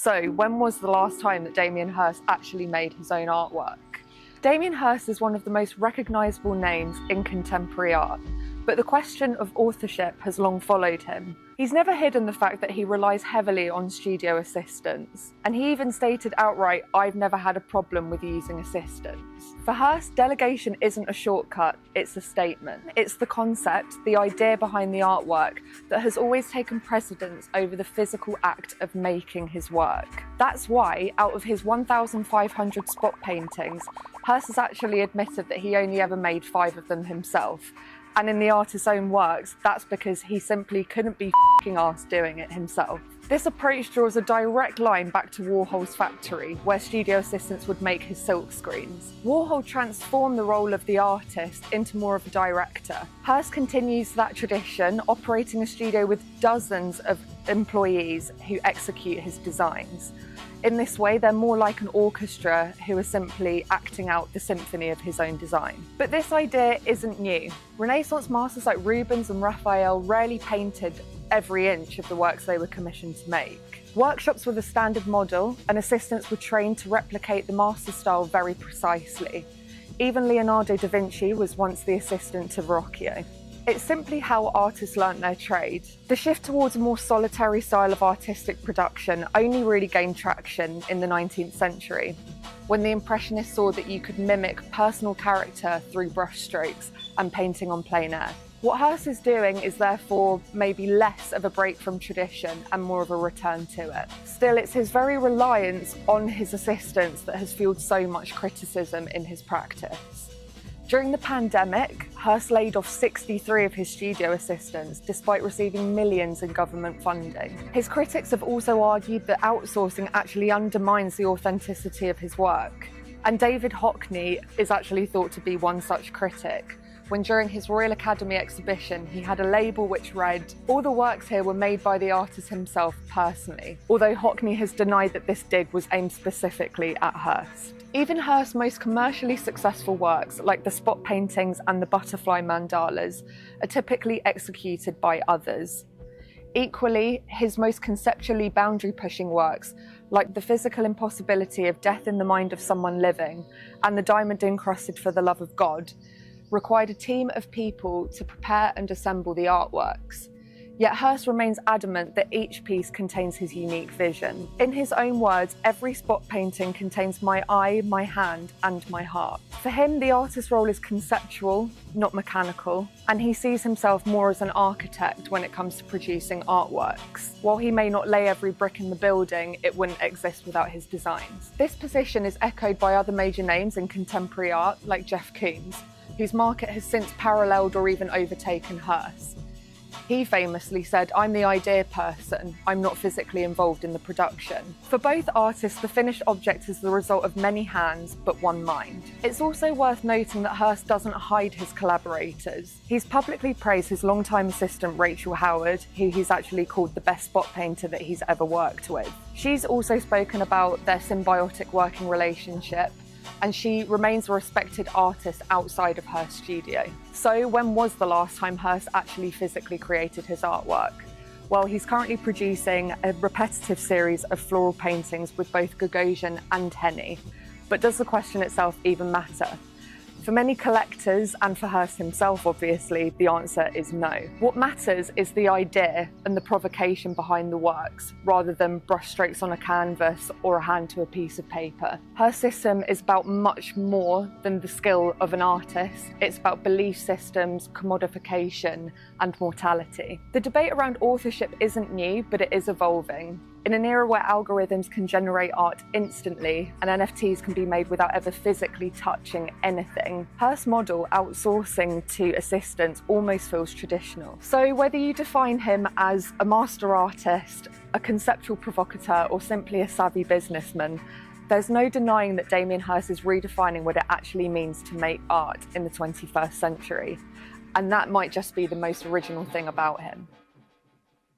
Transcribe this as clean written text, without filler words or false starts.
So, when was the last time that Damien Hirst actually made his own artwork? Damien Hirst is one of the most recognisable names in contemporary art, but the question of authorship has long followed him. He's never hidden the fact that he relies heavily on studio assistants, and he even stated outright, "I've never had a problem with using assistants." For Hirst, delegation isn't a shortcut, it's a statement. It's the concept, the idea behind the artwork, that has always taken precedence over the physical act of making his work. That's why, out of his 1,500 spot paintings, Hirst has actually admitted that he only ever made 5 of them himself. And in the artist's own works, that's because he simply couldn't be f***ing arsed doing it himself. This approach draws a direct line back to Warhol's factory, where studio assistants would make his silk screens. Warhol transformed the role of the artist into more of a director. Hirst continues that tradition, operating a studio with dozens of employees who execute his designs. In this way, they're more like an orchestra who are simply acting out the symphony of his own design. But this idea isn't new. Renaissance masters like Rubens and Raphael rarely painted every inch of the works they were commissioned to make. Workshops were the standard model, and assistants were trained to replicate the master style very precisely. Even Leonardo da Vinci was once the assistant to Verrocchio. It's simply how artists learnt their trade. The shift towards a more solitary style of artistic production only really gained traction in the 19th century, when the Impressionists saw that you could mimic personal character through brushstrokes and painting on plein air. What Hirst is doing is therefore maybe less of a break from tradition and more of a return to it. Still, it's his very reliance on his assistants that has fueled so much criticism in his practice. During the pandemic, Hirst laid off 63 of his studio assistants, despite receiving millions in government funding. His critics have also argued that outsourcing actually undermines the authenticity of his work. And David Hockney is actually thought to be one such critic, when during his Royal Academy exhibition, he had a label which read, "All the works here were made by the artist himself personally," although Hockney has denied that this dig was aimed specifically at Hirst. Even Hirst's most commercially successful works, like the spot paintings and the butterfly mandalas, are typically executed by others. Equally, his most conceptually boundary-pushing works, like the physical impossibility of death in the mind of someone living and the diamond encrusted for the love of God, required a team of people to prepare and assemble the artworks. Yet Hirst remains adamant that each piece contains his unique vision. In his own words, every spot painting contains my eye, my hand, and my heart. For him, the artist's role is conceptual, not mechanical, and he sees himself more as an architect when it comes to producing artworks. While he may not lay every brick in the building, it wouldn't exist without his designs. This position is echoed by other major names in contemporary art, like Jeff Koons, whose market has since paralleled or even overtaken Hirst. He famously said, "I'm the idea person, I'm not physically involved in the production." For both artists, the finished object is the result of many hands, but one mind. It's also worth noting that Hirst doesn't hide his collaborators. He's publicly praised his longtime assistant Rachel Howard, who he's actually called the best spot painter that he's ever worked with. She's also spoken about their symbiotic working relationship, and she remains a respected artist outside of Hirst's studio. So when was the last time Hirst actually physically created his artwork? Well, he's currently producing a repetitive series of floral paintings with both Gagosian and Henny. But does the question itself even matter? For many collectors, and for Hirst himself obviously, the answer is no. What matters is the idea and the provocation behind the works, rather than brushstrokes on a canvas or a hand to a piece of paper. Hirst's system is about much more than the skill of an artist. It's about belief systems, commodification, and mortality. The debate around authorship isn't new, but it is evolving. In an era where algorithms can generate art instantly and NFTs can be made without ever physically touching anything, Hirst's model, outsourcing to assistants, almost feels traditional. So whether you define him as a master artist, a conceptual provocateur, or simply a savvy businessman, there's no denying that Damien Hirst is redefining what it actually means to make art in the 21st century. And that might just be the most original thing about him.